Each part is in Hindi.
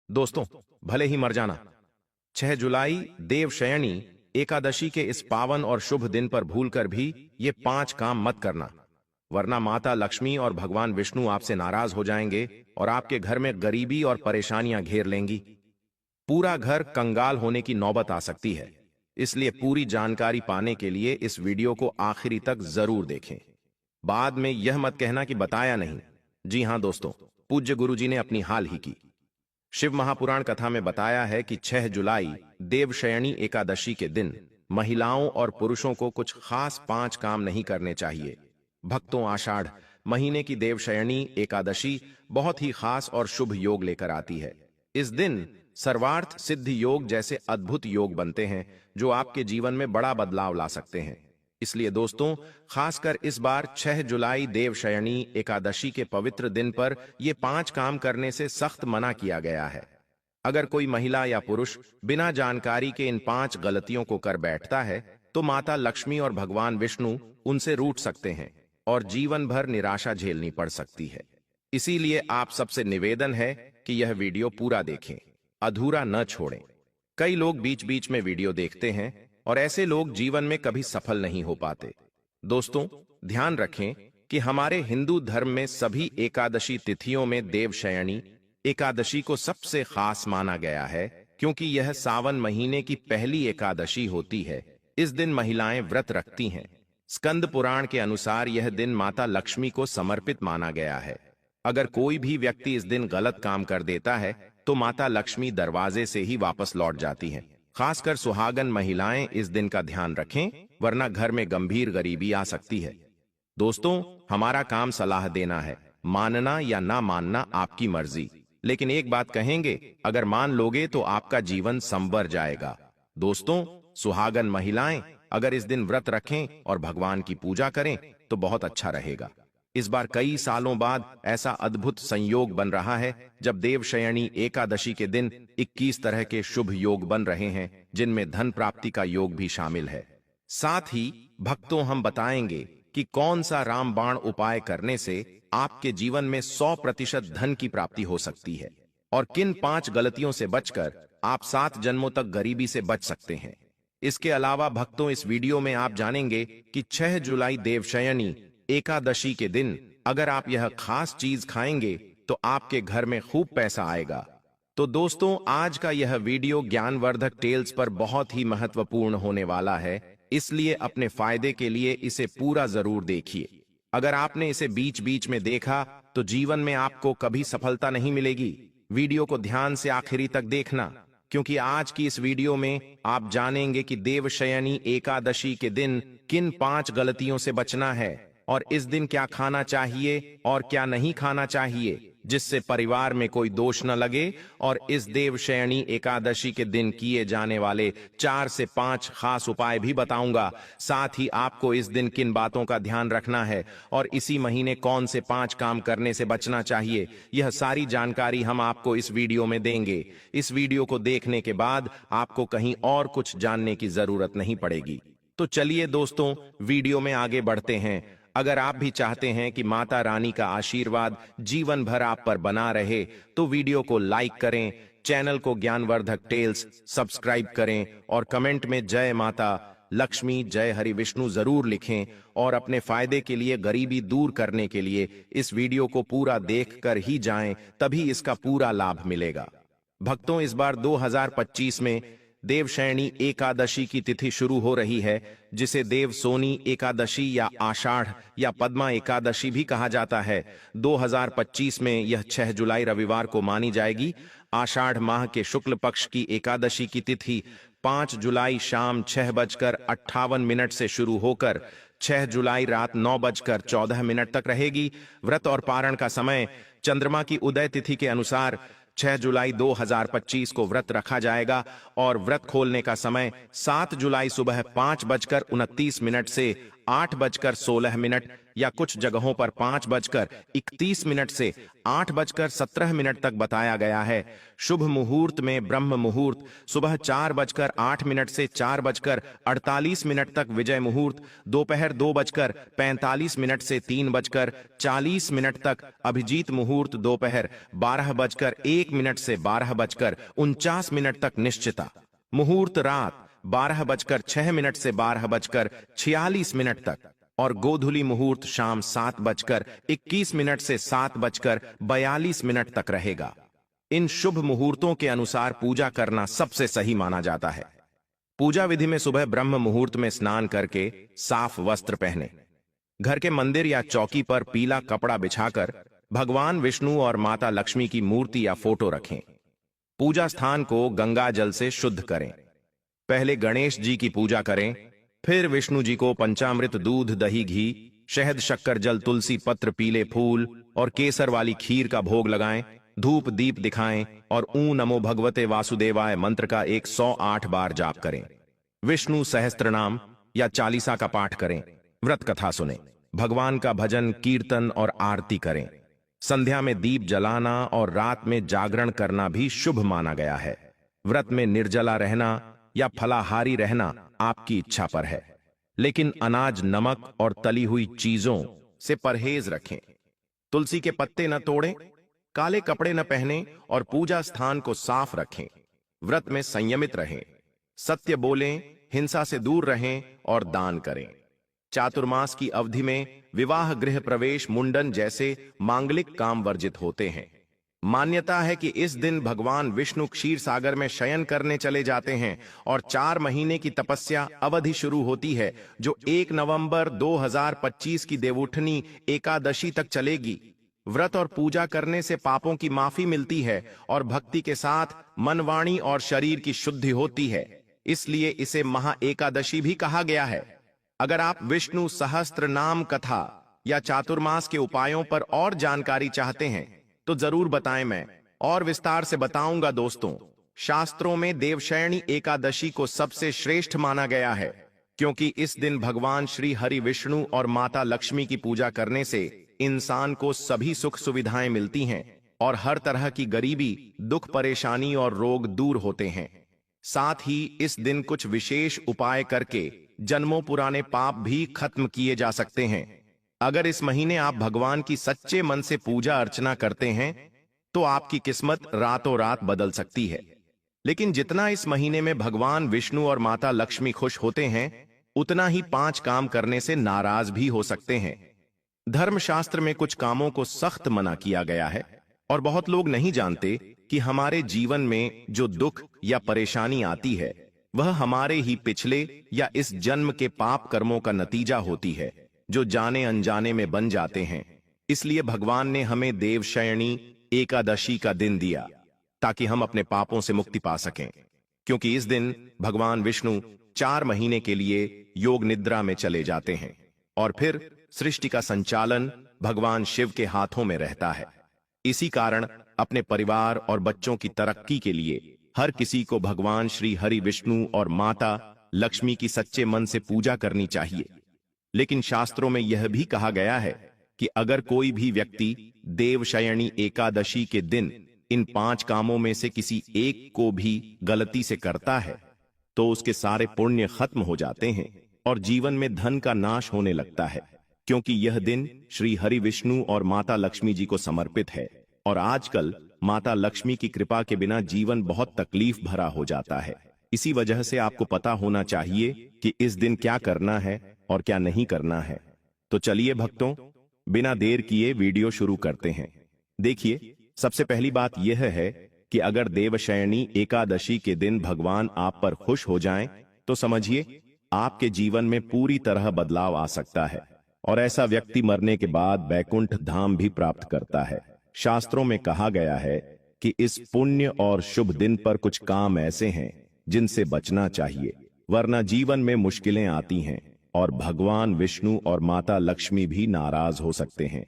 दोस्तों, भले ही मर जाना, 6 जुलाई देवशयनी एकादशी के इस पावन और शुभ दिन पर भूलकर भी ये 5 काम मत करना, वरना माता लक्ष्मी और भगवान विष्णु आपसे नाराज हो जाएंगे और आपके घर में गरीबी और परेशानियां घेर लेंगी। पूरा घर कंगाल होने की नौबत आ सकती है। इसलिए पूरी जानकारी पाने के लिए इस वीडियो को आखिरी तक जरूर देखें। बाद में यह मत कहना कि बताया नहीं। जी हां दोस्तों, पूज्य गुरुजी ने अपनी हाल ही की शिव महापुराण कथा में बताया है कि 6 जुलाई देवशयनी एकादशी के दिन महिलाओं और पुरुषों को कुछ खास 5 काम नहीं करने चाहिए। भक्तों, आषाढ़ महीने की देवशयनी एकादशी बहुत ही खास और शुभ योग लेकर आती है। इस दिन सर्वार्थ सिद्धि योग जैसे अद्भुत योग बनते हैं जो आपके जीवन में बड़ा बदलाव ला सकते हैं। इसलिए दोस्तों, खासकर इस बार 6 जुलाई देवशयनी एकादशी के पवित्र दिन पर ये 5 काम करने से सख्त मना किया गया है। अगर कोई महिला या पुरुष बिना जानकारी के इन 5 गलतियों को कर बैठता है तो माता लक्ष्मी और भगवान विष्णु उनसे रूठ सकते हैं और जीवन भर निराशा झेलनी पड़ सकती है। इसीलिए आप सबसे निवेदन है कि यह वीडियो पूरा देखें, अधूरा न छोड़ें। कई लोग बीच बीच में वीडियो देखते हैं और ऐसे लोग जीवन में कभी सफल नहीं हो पाते। दोस्तों, ध्यान रखें कि हमारे हिंदू धर्म में सभी एकादशी तिथियों में देवशयनी एकादशी को सबसे खास माना गया है, क्योंकि यह सावन महीने की पहली एकादशी होती है। इस दिन महिलाएं व्रत रखती हैं। स्कंद पुराण के अनुसार यह दिन माता लक्ष्मी को समर्पित माना गया है। अगर कोई भी व्यक्ति इस दिन गलत काम कर देता है तो माता लक्ष्मी दरवाजे से ही वापस लौट जाती हैं। खासकर सुहागन महिलाएं इस दिन का ध्यान रखें, वरना घर में गंभीर गरीबी आ सकती है। दोस्तों, हमारा काम सलाह देना है, मानना या ना मानना आपकी मर्जी। लेकिन एक बात कहेंगे, अगर मान लोगे तो आपका जीवन संवर जाएगा। दोस्तों, सुहागन महिलाएं अगर इस दिन व्रत रखें और भगवान की पूजा करें तो बहुत अच्छा रहेगा। इस बार कई सालों बाद ऐसा अद्भुत संयोग बन रहा है जब देवशयनी एकादशी के दिन 21 तरह के शुभ योग बन रहे हैं, जिनमें धन प्राप्ति का योग भी शामिल है। साथ ही भक्तों, हम बताएंगे कि कौन सा रामबाण उपाय करने से आपके जीवन में 100% धन की प्राप्ति हो सकती है और किन 5 गलतियों से बचकर आप 7 जन्मों तक गरीबी से बच सकते हैं। इसके अलावा भक्तों, इस वीडियो में आप जानेंगे कि 6 जुलाई देवशयनी एकादशी के दिन अगर आप यह खास चीज खाएंगे तो आपके घर में खूब पैसा आएगा। तो दोस्तों, आज का यह वीडियो ज्ञानवर्धक टेल्स पर बहुत ही महत्वपूर्ण होने वाला है, इसलिए अपने फायदे के लिए इसे पूरा जरूर देखिए। अगर आपने इसे बीच बीच में देखा तो जीवन में आपको कभी सफलता नहीं मिलेगी। वीडियो को ध्यान से आखिरी तक देखना, क्योंकि आज की इस वीडियो में आप जानेंगे कि देवशयनी एकादशी के दिन किन 5 गलतियों से बचना है और इस दिन क्या खाना चाहिए और क्या नहीं खाना चाहिए, जिससे परिवार में कोई दोष न लगे। और इस देवशयनी एकादशी के दिन किए जाने वाले 4 से 5 खास उपाय भी बताऊंगा। साथ ही आपको इस दिन किन बातों का ध्यान रखना है और इसी महीने कौन से 5 काम करने से बचना चाहिए, यह सारी जानकारी हम आपको इस वीडियो में देंगे। इस वीडियो को देखने के बाद आपको कहीं और कुछ जानने की जरूरत नहीं पड़ेगी। तो चलिए दोस्तों, वीडियो में आगे बढ़ते हैं। अगर आप भी चाहते हैं कि माता रानी का आशीर्वाद जीवन भर आप पर बना रहे तो वीडियो को लाइक करें, चैनल को ज्ञानवर्धक टेल्स सब्सक्राइब करें और कमेंट में जय माता लक्ष्मी, जय हरि विष्णु जरूर लिखें। और अपने फायदे के लिए, गरीबी दूर करने के लिए इस वीडियो को पूरा देखकर ही जाएं, तभी इसका पूरा लाभ मिलेगा। भक्तों, इस बार 2025 में देवशयनी एकादशी की तिथि शुरू हो रही है, जिसे देवसोनी एकादशी या आषाढ़ या पद्मा एकादशी भी कहा जाता है। 2025 में यह 6 जुलाई रविवार को मानी जाएगी। आषाढ़ माह के शुक्ल पक्ष की एकादशी की तिथि 5 जुलाई शाम 6:58 से शुरू होकर 6 जुलाई रात 9:14 तक रहेगी। व्रत और पारण का समय चंद्रमा की उदय तिथि के अनुसार 6 जुलाई 2025 को व्रत रखा जाएगा और व्रत खोलने का समय 7 जुलाई सुबह 5:29 से 8:16 या कुछ जगहों पर 5:31 से 8:17 तक बताया गया है। शुभ मुहूर्त में ब्रह्म मुहूर्त सुबह 4:08 से 4:48 तक विजय मुहूर्त, दोपहर 2:45 से 3:40 तक अभिजीत मुहूर्त, दोपहर 12:01 से 12:49 तक निश्चिता मुहूर्त, रात 12:06 से 12:46 तक और गोधूली मुहूर्त शाम 7:21 से 7:42 तक रहेगा। इन शुभ मुहूर्तों के अनुसार पूजा करना सबसे सही माना जाता है। पूजा विधि में सुबह ब्रह्म मुहूर्त में स्नान करके साफ वस्त्र पहने, घर के मंदिर या चौकी पर पीला कपड़ा बिछाकर भगवान विष्णु और माता लक्ष्मी की मूर्ति या फोटो रखें। पूजा स्थान को गंगा जल से शुद्ध करें। पहले गणेश जी की पूजा करें, फिर विष्णु जी को पंचामृत, दूध, दही, घी, शहद, शक्कर, जल, तुलसी पत्र, पीले फूल और केसर वाली खीर का भोग लगाएं, धूप दीप दिखाएं और ऊ नमो भगवते वासुदेवाय मंत्र का 108 बार जाप करें। विष्णु सहस्त्रनाम या चालीसा का पाठ करें, व्रत कथा सुने, भगवान का भजन, कीर्तन और आरती करें। संध्या में दीप जलाना और रात में जागरण करना भी शुभ माना गया है। व्रत में निर्जला रहना या फलाहारी रहना आपकी इच्छा पर है, लेकिन अनाज, नमक और तली हुई चीजों से परहेज रखें। तुलसी के पत्ते न तोड़ें, काले कपड़े न पहनें और पूजा स्थान को साफ रखें। व्रत में संयमित रहें, सत्य बोलें, हिंसा से दूर रहें और दान करें। चातुर्मास की अवधि में विवाह, गृह प्रवेश, मुंडन जैसे मांगलिक काम वर्जित होते हैं। मान्यता है कि इस दिन भगवान विष्णु क्षीर सागर में शयन करने चले जाते हैं और 4 महीने की तपस्या अवधि शुरू होती है, जो 1 नवंबर 2025 की देवउठनी एकादशी तक चलेगी। व्रत और पूजा करने से पापों की माफी मिलती है और भक्ति के साथ मन, वाणी और शरीर की शुद्धि होती है, इसलिए इसे महा एकादशी भी कहा गया है। अगर आप विष्णु सहस्त्र नाम कथा या चातुर्मास के उपायों पर और जानकारी चाहते हैं तो जरूर बताएं, मैं और विस्तार से बताऊंगा। दोस्तों, शास्त्रों में देवशयनी एकादशी को सबसे श्रेष्ठ माना गया है, क्योंकि इस दिन भगवान श्री हरि विष्णु और माता लक्ष्मी की पूजा करने से इंसान को सभी सुख सुविधाएं मिलती हैं और हर तरह की गरीबी, दुख, परेशानी और रोग दूर होते हैं। साथ ही इस दिन कुछ विशेष उपाय करके जन्मों पुराने पाप भी खत्म किए जा सकते हैं। अगर इस महीने आप भगवान की सच्चे मन से पूजा अर्चना करते हैं तो आपकी किस्मत रातों रात बदल सकती है। लेकिन जितना इस महीने में भगवान विष्णु और माता लक्ष्मी खुश होते हैं, उतना ही 5 काम करने से नाराज भी हो सकते हैं। धर्मशास्त्र में कुछ कामों को सख्त मना किया गया है और बहुत लोग नहीं जानते कि हमारे जीवन में जो दुख या परेशानी आती है वह हमारे ही पिछले या इस जन्म के पाप कर्मों का नतीजा होती है, जो जाने अनजाने में बन जाते हैं। इसलिए भगवान ने हमें देवशयनी एकादशी का दिन दिया ताकि हम अपने पापों से मुक्ति पा सकें, क्योंकि इस दिन भगवान विष्णु 4 महीने के लिए योग निद्रा में चले जाते हैं और फिर सृष्टि का संचालन भगवान शिव के हाथों में रहता है। इसी कारण अपने परिवार और बच्चों की तरक्की के लिए हर किसी को भगवान श्री हरि विष्णु और माता लक्ष्मी की सच्चे मन से पूजा करनी चाहिए। लेकिन शास्त्रों में यह भी कहा गया है कि अगर कोई भी व्यक्ति देवशयनी एकादशी के दिन इन 5 कामों में से किसी एक को भी गलती से करता है तो उसके सारे पुण्य खत्म हो जाते हैं और जीवन में धन का नाश होने लगता है, क्योंकि यह दिन श्री हरि विष्णु और माता लक्ष्मी जी को समर्पित है। और आजकल माता लक्ष्मी की कृपा के बिना जीवन बहुत तकलीफ भरा हो जाता है। इसी वजह से आपको पता होना चाहिए कि इस दिन क्या करना है और क्या नहीं करना है। तो चलिए भक्तों, बिना देर किए वीडियो शुरू करते हैं। देखिए, सबसे पहली बात यह है कि अगर देवशयनी एकादशी के दिन भगवान आप पर खुश हो जाएं, तो समझिए आपके जीवन में पूरी तरह बदलाव आ सकता है और ऐसा व्यक्ति मरने के बाद वैकुंठ धाम भी प्राप्त करता है। शास्त्रों में कहा गया है कि इस पुण्य और शुभ दिन पर कुछ काम ऐसे हैं जिनसे बचना चाहिए, वरना जीवन में मुश्किलें आती हैं और भगवान विष्णु और माता लक्ष्मी भी नाराज हो सकते हैं।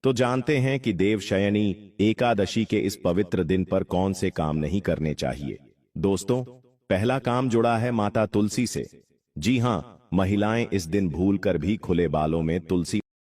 तो जानते हैं कि देवशयनी एकादशी के इस पवित्र दिन पर कौन से काम नहीं करने चाहिए। दोस्तों, पहला काम जुड़ा है माता तुलसी से। जी हां, महिलाएं इस दिन भूलकर भी खुले बालों में तुलसी